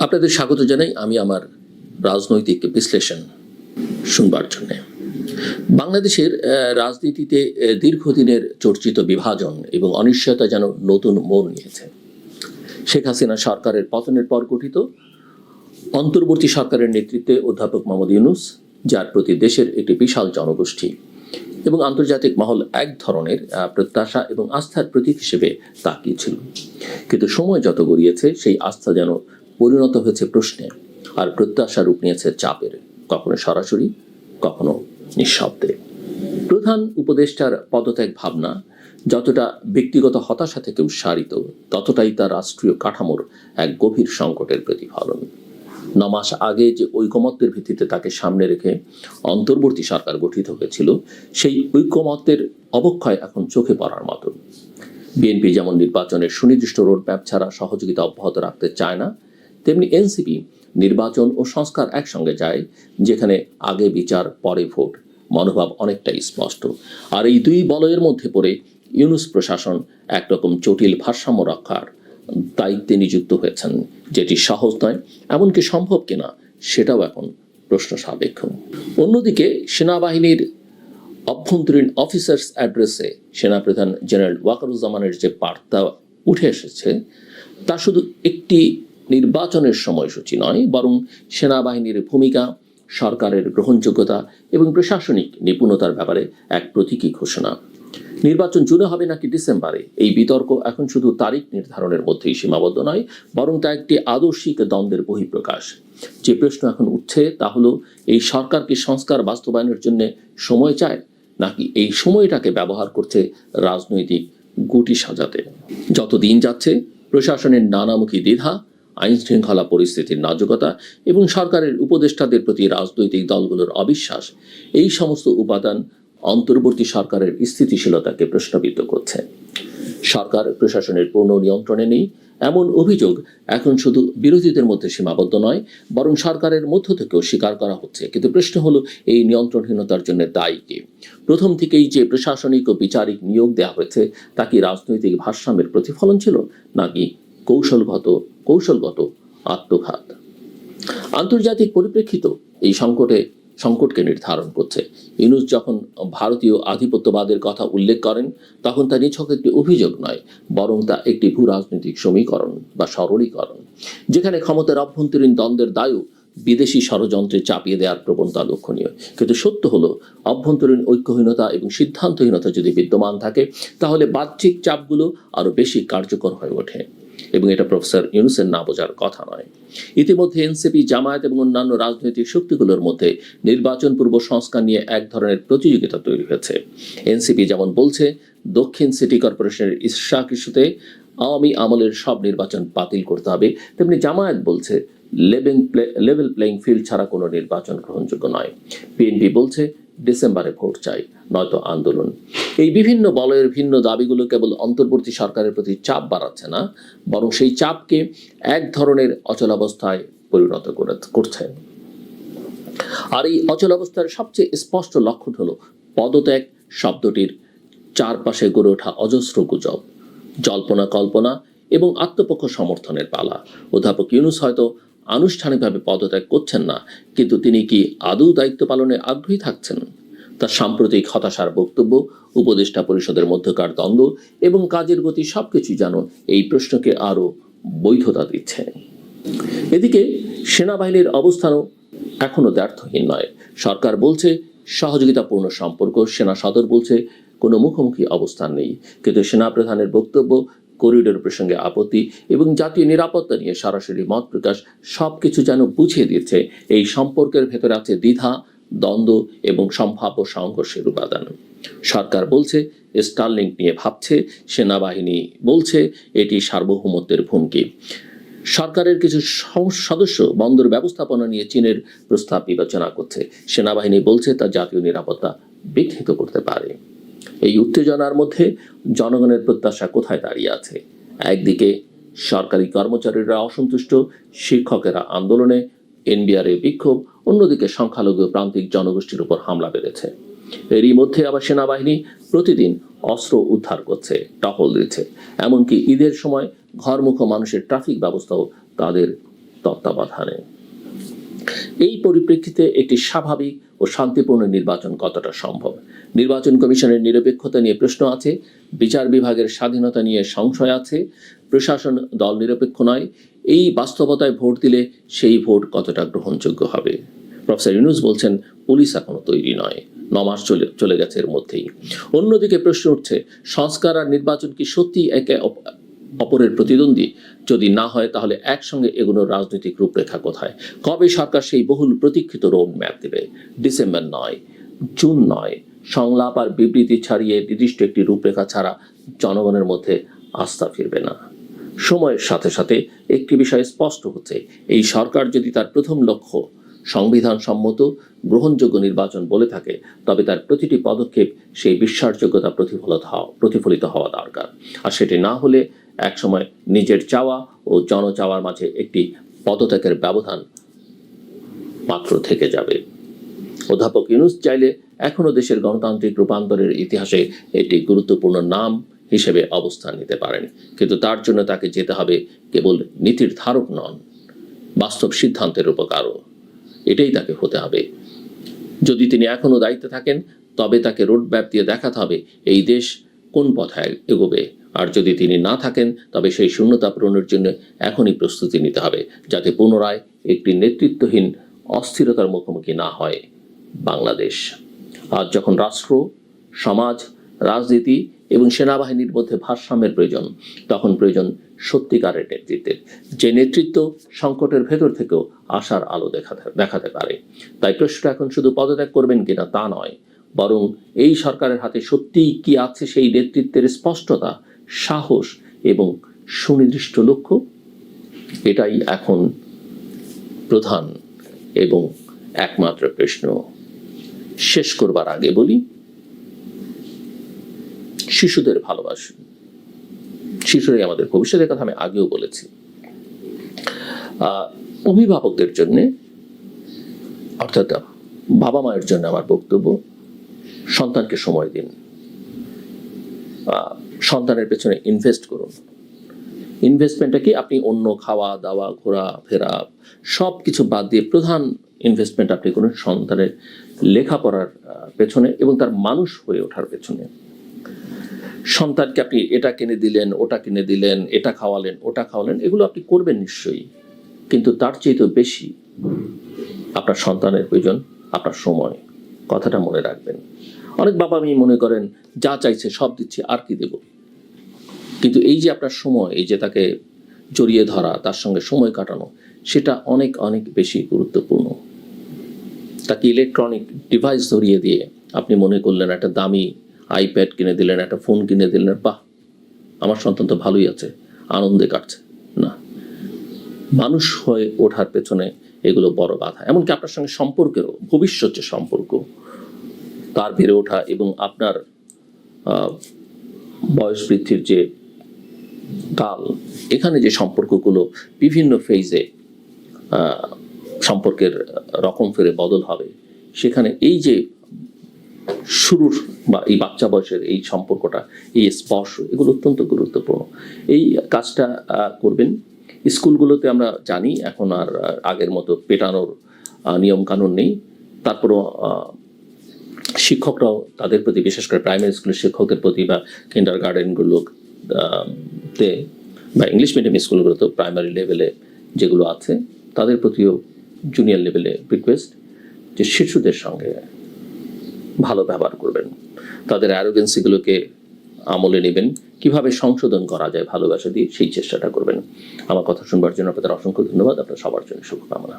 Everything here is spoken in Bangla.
আপনাদের স্বাগত জানাই আমি আমার রাজনৈতিক বিশ্লেষণ শুনবার জন্য। বাংলাদেশের রাজনীতিতে দীর্ঘদিনের চর্চিত বিভাজন এবং অনিশ্চয়তা যেন নতুন মোড় নিয়েছে। শেখ হাসিনা সরকারের পতনের পর গঠিত অন্তর্বর্তী সরকারের নেতৃত্বে অধ্যাপক মোহাম্মদ ইউনূস, যার প্রতি দেশের একটি বিশাল জনগোষ্ঠী এবং আন্তর্জাতিক মহল এক ধরনের প্রত্যাশা এবং আস্থার প্রতীক হিসেবে তাকিয়েছিল, কিন্তু সময় যত গড়িয়েছে সেই আস্থা যেন পরিণত হয়েছে প্রশ্নে, আর প্রত্যাশা রূপ নিয়েছে চাপের, কখনো সরাসরি কখনো নিঃশব্দে। প্রধান উপদেষ্টার পদত্যাগ ভাবনা যতটা ব্যক্তিগত হতাশা থেকে উৎসারিত, ততটাই তার রাষ্ট্রীয় কাঠামোর এক গভীর সংকটের প্রতিফলন। 9 মাস আগে যে ঐকমত্যের ভিত্তিতে তাকে সামনে রেখে অন্তর্বর্তী সরকার গঠিত হয়েছিল, সেই ঐকমত্যের অবক্ষয় এখন চোখে পড়ার মতো। বিএনপি যেমন নির্বাচনের সুনির্দিষ্ট রোডম্যাপ ছাড়া সহযোগিতা অব্যাহত রাখতে চায় না, তেমনি এনসিপি নির্বাচন ও সংস্কার একসঙ্গে যায়, যেখানে আগে বিচার পরে ভোট মনোভাব অনেকটাই স্পষ্ট। আর এই দুই বলয়ের মধ্যে পড়ে ইউনূস প্রশাসন একরকম জটিল ভারসাম্য রক্ষার দায়িত্বে নিযুক্ত হয়েছেন, যেটি সহজ নয়, এমনকি সম্ভব কিনা সেটাও এখন প্রশ্ন সাপেক্ষ। অন্যদিকে সেনাবাহিনীর অভ্যন্তরীণ অফিসার্স অ্যাড্রেসে সেনাপ্রধান জেনারেল ওয়াকারুজ্জামানের যে বার্তা উঠে এসেছে, তা শুধু একটি নির্বাচনের সময়সূচি নয়, বরং সেনাবাহিনীর ভূমিকা, সরকারের গ্রহণযোগ্যতা এবং প্রশাসনিক নিপুণতার ব্যাপারে এক প্রতীকী ঘোষণা। নির্বাচন জুনে হবে নাকি ডিসেম্বরে, এই বিতর্ক এখন শুধু তারিখ নির্ধারণের মধ্যেই সীমাবদ্ধ নয়, বরং তা একটি আদর্শিক দ্বন্দ্বের বহিঃপ্রকাশ। যে প্রশ্ন এখন উঠছে তা হলো, এই সরকার কি সংস্কার বাস্তবায়নের জন্য সময় চায়, নাকি এই সময়টাকে ব্যবহার করছে রাজনৈতিক গুটি সাজাতে? যত দিন যাচ্ছে, প্রশাসনের নানামুখী দ্বিধা, আইন শৃঙ্খলা পরিস্থিতির নাজুকতা এবং সরকারের উপদেষ্টাদের প্রতি রাজনৈতিক দলগুলোর অবিশ্বাস, এই সমস্ত উপাদান অন্তর্বর্তী সরকারের স্থিতিশীলতাকে প্রশ্নবিদ্ধ করছে। সরকার প্রশাসনের পূর্ণ নিয়ন্ত্রণে নেই এমন অভিযোগ এখন শুধু বিরোধীদের মধ্যে সীমাবদ্ধ নয়, বরং সরকারের মধ্য থেকেও স্বীকার করা হচ্ছে। কিন্তু প্রশ্ন হলো, এই নিয়ন্ত্রণহীনতার জন্য দায়ী কে? প্রথম থেকেই যে প্রশাসনিক ও বিচারিক নিয়োগ দেওয়া হয়েছে, তা কি রাজনৈতিক ভারসাম্যের প্রতিফলন ছিল, নাকি কৌশলগত আত্মঘাত? আন্তর্জাতিক পরিপ্রেক্ষিত এই সংকটকে নির্ধারণ করছে। ইউনূস যখন ভারতীয় আধিপত্যবাদের কথা উল্লেখ করেন, তখন তা নিছক একটি অভিযোগ নয়, বরং তা একটি ভূ রাজনৈতিক সমীকরণ বা সরলীকরণ, যেখানে ক্ষমতার অভ্যন্তরীণ দ্বন্দ্বের দায়ও বিদেশি ষড়যন্ত্রে চাপিয়ে দেওয়ার প্রবণতা লক্ষণীয়। কিন্তু সত্য হলো, অভ্যন্তরীণ ঐক্যহীনতা এবং সিদ্ধান্তহীনতা যদি বিদ্যমান থাকে, তাহলে বাহ্যিক চাপগুলো আরো বেশি কার্যকর হয়ে ওঠে, এবং এটা প্রফেসর ইউনূসের না বোঝার কথা নয়। ইতিমধ্যে এনসিপি, জামায়াত এবং অন্যান্য রাজনৈতিক শক্তিগুলোর মধ্যে নির্বাচন পূর্ব সংস্কার নিয়ে এক ধরনের প্রতিযোগিতা তৈরি হয়েছে। এনসিপি যেমন বলছে, দক্ষিণ সিটি কর্পোরেশনের ইশাক ইস্যুতে আওয়ামী আমলের সব নির্বাচন বাতিল করতে হবে, তেমনি জামায়াত বলছে লেভেল প্লেইং ফিল্ড ছাড়া কোনো নির্বাচন গ্রহণযোগ্য নয়। বিএনপি বলছে ডিসেম্বরে ভোট চাই, নয়তো আন্দোলন। এই বিভিন্ন বলয়ের ভিন্ন দাবিগুলো কেবল অন্তর্বর্তী সরকারের প্রতি চাপ বাড়াচ্ছে না, বরং সেই চাপকে এক ধরনের অচলাবস্থায় পরিণত করছে। আর এই অচলাবস্থার সবচেয়ে স্পষ্ট লক্ষণ হলো পদত্যাগ শব্দটির চারপাশে গড়ে ওঠা অজস্র গুজব, জল্পনা কল্পনা এবং আত্মপক্ষ সমর্থনের পালা। অধ্যাপক ইউনূস হয়তো আনুষ্ঠানিকভাবে পদত্যাগ করছেন না, কিন্তু তিনি কি আদৌ দায়িত্ব পালনে আগ্রহী থাকছেন? তার সাম্প্রতিক হতাশার বক্তব্য, উপদেষ্টা পরিষদের মধ্যকার দ্বন্দ্ব এবং কাজের গতি সবকিছু যেন এই প্রশ্নকে আরো বৈধতা দিচ্ছে। এদিকে সেনাবাহিনীর অবস্থানও এখনো দ্ব্যর্থহীন নয়। সরকার বলছে সহযোগিতাপূর্ণ সম্পর্ক, সেনা সদর বলছে কোনো মুখোমুখি অবস্থান নেই। কিন্তু সেনাপ্রধানের বক্তব্য, করিডোর প্রসঙ্গে আপত্তি এবং জাতীয় নিরাপত্তা নিয়ে সরাসরি মত প্রকাশ সবকিছু যেন বুঝিয়ে দিচ্ছে এই সম্পর্কের ভেতরে আছে দ্বিধা, দ্বন্দ্ব এবং সম্ভাব্য সংঘর্ষের উপাদান। সরকার বলছে স্টারলিংক নিয়ে ভাবছে, সেনাবাহিনী বলছে এটি সার্বভৌমত্বের হুমকি। সরকারের কিছু সদস্য বন্দর ব্যবস্থাপনা নিয়ে চীনের প্রস্তাব বিবেচনা করছে, সেনাবাহিনী বলছে তা জাতীয় নিরাপত্তা বিঘ্নিত করতে পারে। এই উত্তেজনার মধ্যে জনগণের প্রত্যাশা কোথায় দাঁড়িয়ে আছে? একদিকে সরকারি কর্মচারীরা অসন্তুষ্ট, শিক্ষকেরা আন্দোলনে, এনবিআর বিক্ষোভ, অন্যদিকে সংখ্যালঘু প্রান্তিক জনগোষ্ঠীর উপর হামলা বেড়েছে। এরই মধ্যে আবার সেনাবাহিনী প্রতিদিন অস্ত্র উদ্ধার করছে, টহল দিচ্ছে, এমনকি ঈদের সময় ঘরমুখো মানুষের ট্রাফিক ব্যবস্থাও তাদের তত্ত্বাবধানে। এই পরিপ্রেক্ষিতে একটি স্বাভাবিক ও শান্তিপূর্ণ নির্বাচন কতটা সম্ভব? নির্বাচন কমিশনের নিরপেক্ষতা নিয়ে প্রশ্ন আছে, বিচার বিভাগের স্বাধীনতা নিয়ে সংশয় আছে, প্রশাসন দল নিরপেক্ষ নয়। এই বাস্তবতায় ভোট দিলে সেই ভোট কতটা গ্রহণযোগ্য হবে? প্রফেসর ইউনূস বলছেন, পুলিশ এখনো তৈরি নয়, 9 মাস চলে গেছে এর মধ্যেই। অন্যদিকে প্রশ্ন উঠছে, সংস্কার আর নির্বাচন কি সত্যি একে অপরের প্রতিদ্বন্দ্বী? যদি না হয় তাহলে একসঙ্গে এগুলোর রাজনৈতিক রূপরেখা কোথায়? কবে সরকার সেই বহুল প্রতীক্ষিত রোড ম্যাপ দেবে? ডিসেম্বর নয়, জুন নয়। সংলাপ আর বিবৃতি ছাড়িয়ে নির্দিষ্ট একটি রূপরেখা ছাড়া জনগণের মধ্যে আস্থা ফিরবে না। সময়ের সাথে সাথে একটি বিষয় স্পষ্ট হচ্ছে, এই সরকার যদি তার প্রথম লক্ষ্য সংবিধান সম্মত গ্রহণযোগ্য নির্বাচন বলে থাকে, তবে তার প্রতিটি পদক্ষেপ সেই বিশ্বাসযোগ্যতা প্রতিফলিত হওয়া দরকার। আর সেটি না হলে একসময় নিজের চাওয়া ও জনচাওয়ার মাঝে একটি পদত্যাগের ব্যবধান মাত্র থেকে যাবে। অধ্যাপক ইউনূস চাইলে এখনো দেশের গণতান্ত্রিক রূপান্তরের ইতিহাসে একটি গুরুত্বপূর্ণ নাম হিসেবে অবস্থান নিতে পারেন, কিন্তু তার জন্য তাকে যেতে হবে কেবল নীতির ধারক নন, বাস্তব সিদ্ধান্তের রূপকারও। এটাই তাকে হতে হবে। যদি তিনি এখনো দায়িত্বে থাকেন, তবে তাকে রোডম্যাপ দিয়ে দেখাতে হবে এই দেশ কোন পথে এগোবে। আর যদি তিনি না থাকেন, তবে সেই শূন্যতা পূরণের জন্য এখনই প্রস্তুতি নিতে হবে, যাতে পুনরায় একটি নেতৃত্বহীন অস্থিরতার মুখোমুখি না হয় বাংলাদেশ। আজ যখন রাষ্ট্র, সমাজ, রাজনীতি এবং সেনাবাহিনীর মধ্যে ভারসাম্যের প্রয়োজন, তখন প্রয়োজন সত্যিকারের নেতৃত্বের, যে নেতৃত্ব সংকটের ভেতর থেকেও আশার আলো দেখাতে পারে। তাই প্রশ্নটা এখন শুধু পদত্যাগ করবেন কিনা তা নয়, বরং এই সরকারের হাতে সত্যিই কি আছে সেই নেতৃত্বের স্পষ্টতা, সাহস এবং সুনির্দিষ্ট লক্ষ্য? এটাই এখন প্রধান এবং একমাত্র প্রশ্ন। শেষ করবার আগে বলি, শিশুদের ভালোবাসুন। শিশুরাই আমাদের ভবিষ্যতের কথা আমি আগেও বলেছি। অভিভাবকদের জন্য, অর্থাৎ বাবা মায়ের জন্য আমার বক্তব্য, সন্তানকে সময় দিন, সন্তানের পেছনে ইনভেস্ট করুন। ইনভেস্টমেন্টটা কি? আপনি অন্য খাওয়া দাওয়া, ঘোরা ফেরা সব কিছু বাদ দিয়ে প্রধান ইনভেস্টমেন্ট আপনি করুন সন্তানের লেখাপড়ার পেছনে এবং তার মানুষ হয়ে ওঠার পেছনে। সন্তানকে আপনি এটা কিনে দিলেন, ওটা কিনে দিলেন, এটা খাওয়ালেন, ওটা খাওয়ালেন, এগুলো আপনি করবেন নিশ্চয়ই, কিন্তু তার চেয়ে তো বেশি আপনার সন্তানের প্রয়োজন আপনার সময়। কথাটা মনে রাখবেন। অনেক বাবা আমি মনে করেন যা চাইছে সব দিচ্ছি, আর কি দেব। কিন্তু এই যে আপনার সময়, এই যে তাকে জড়িয়ে ধরা, তার সঙ্গে সময় কাটানো, সেটা অনেক অনেক বেশি গুরুত্বপূর্ণ। তাকে ইলেকট্রনিক ডিভাইস ধরিয়ে দিয়ে আপনি মনে করলেন একটা দামি আইপ্যাড কিনে দিলেন, একটা ফোন কিনে দিলেন, বাহ আমার সন্তান তো ভালোই আছে, আনন্দে কাটছে। না, মানুষ হয়ে ওঠার পেছনে এগুলো বড় বাধা। এমনকি আপনার সঙ্গে সম্পর্কেরও, ভবিষ্যৎ যে সম্পর্ক, তার বেড়ে ওঠা এবং আপনার বয়স বৃদ্ধির যে কাল, এখানে যে সম্পর্কগুলো বিভিন্ন ফেজে সম্পর্কের রকম ফেরে বদল হবে, সেখানে এই যে শুরুর বা এই বাচ্চা বয়সের এই সম্পর্কটা, এই স্পর্শ, এগুলো অত্যন্ত গুরুত্বপূর্ণ। এই কাজটা করবেন। স্কুলগুলোতে আমরা জানি এখন আর আগের মতো পেটানোর নিয়ম কানুন নেই, তারপরও শিক্ষকরাও তাদের প্রতি, বিশেষ করে প্রাইমারি স্কুলের শিক্ষকদের প্রতি বা কিন্ডার গার্ডেনগুলোতে বা ইংলিশ মিডিয়াম স্কুলগুলোতে প্রাইমারি লেভেলে যেগুলো আছে তাদের প্রতিও জুনিয়র লেভেলে রিকোয়েস্ট যে শিশুদের সঙ্গে ভালো ব্যবহার করবেন, তাদের অ্যারোগেন্সিগুলোকে আমলে নেবেন, কিভাবে সংশোধন করা যায় ভালোবাসা দিয়ে সেই চেষ্টাটা করবেন। আমার কথা শুনবার জন্য আপনাদের অসংখ্য ধন্যবাদ। আপনার সবার জন্য শুভকামনা।